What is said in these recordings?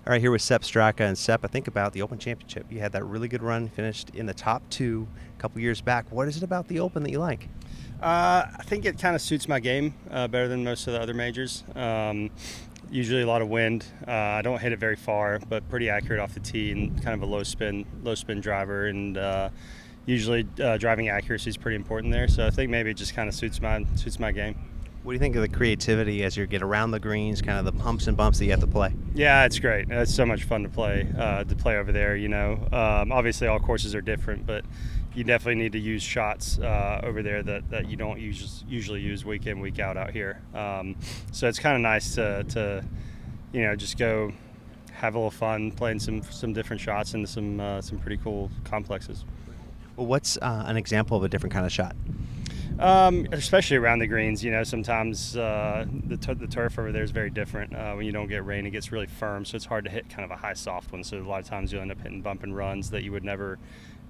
All right, here with Sepp Straka. And Sepp, I think about the Open Championship. You had that really good run, finished in the top two a couple years back. What is it about the Open that you like? I think it kind of suits my game better than most of the other majors. Usually a lot of wind. I don't hit it very far, but pretty accurate off the tee and kind of a low spin driver. And usually driving accuracy is pretty important there. So I think maybe it just kind of suits my game. What do you think of the creativity as you get around the greens, kind of the humps and bumps that you have to play? Yeah, it's great. It's so much fun to play over there. Obviously all courses are different, but you definitely need to use shots over there that you don't usually use week in, week out here. So it's kind of nice to just go have a little fun playing some different shots into some pretty cool complexes. Well, what's an example of a different kind of shot? Especially around the greens, sometimes the turf over there is very different. When you don't get rain, it gets really firm, so it's hard to hit kind of a high soft one. So a lot of times you'll end up hitting bump and runs that you would never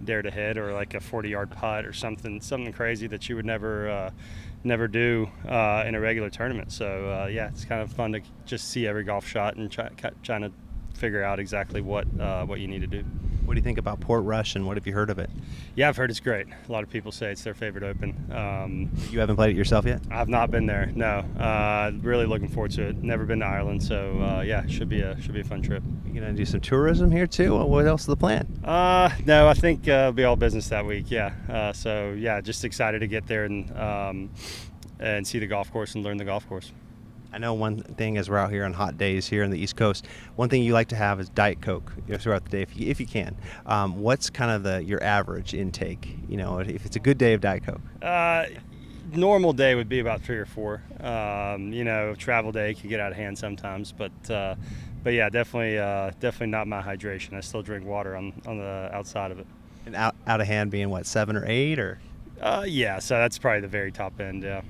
dare to hit, or like a 40-yard putt or something crazy that you would never do in a regular tournament. So yeah, it's kind of fun to just see every golf shot and trying to figure out exactly what you need to do. What do you think about Portrush, and what have you heard of it? Yeah, I've heard it's great. A lot of people say it's their favorite Open. You haven't played it yourself yet? I've not been there, no. Really looking forward to it. Never been to Ireland, so yeah, should be a fun trip. You gonna do some tourism here too? What else is the plan? No, I think it'll be all business that week. Yeah. So yeah, just excited to get there and see the golf course and learn the golf course. I know one thing as we're out here on hot days here on the East Coast, one thing you like to have is Diet Coke throughout the day if you can. What's kind of your average intake? If it's a good day of Diet Coke. Normal day would be about 3 or 4. Travel day can get out of hand sometimes, but yeah, definitely not my hydration. I still drink water on the outside of it. And out of hand being what, 7 or 8 or? Yeah, so that's probably the very top end. Yeah.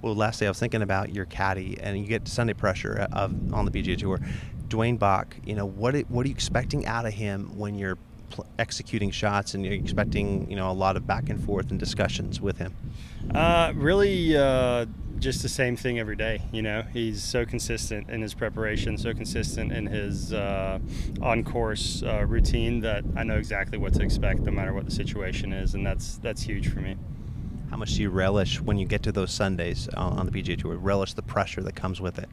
Well, lastly, I was thinking about your caddy, and you get Sunday pressure on the PGA Tour. Duane Bock, what are you expecting out of him when you're executing shots, and you're expecting a lot of back and forth and discussions with him? Really, just the same thing every day. He's so consistent in his preparation, so consistent in his on-course routine that I know exactly what to expect, no matter what the situation is, and that's huge for me. How much do you relish when you get to those Sundays on the PGA Tour? Relish the pressure that comes with it?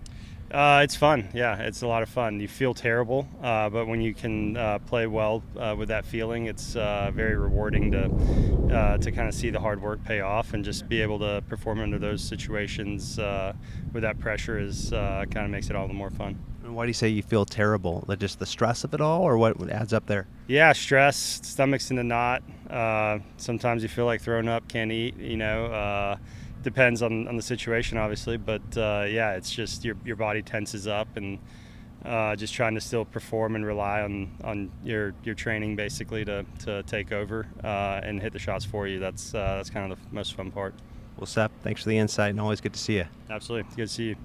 It's fun. Yeah, it's a lot of fun. You feel terrible, but when you can play well with that feeling, it's very rewarding to kind of see the hard work pay off, and just be able to perform under those situations with that pressure is kind of makes it all the more fun. And why do you say you feel terrible? Just the stress of it all, or what adds up there? Yeah, stress, stomach's in a knot. Sometimes you feel like throwing up, can't eat. Depends on the situation, obviously, but yeah, it's just your body tenses up, and just trying to still perform and rely on your training basically to take over and hit the shots for you. That's kind of the most fun part. Well, Sepp, thanks for the insight, and always good to see you. Absolutely, good to see you.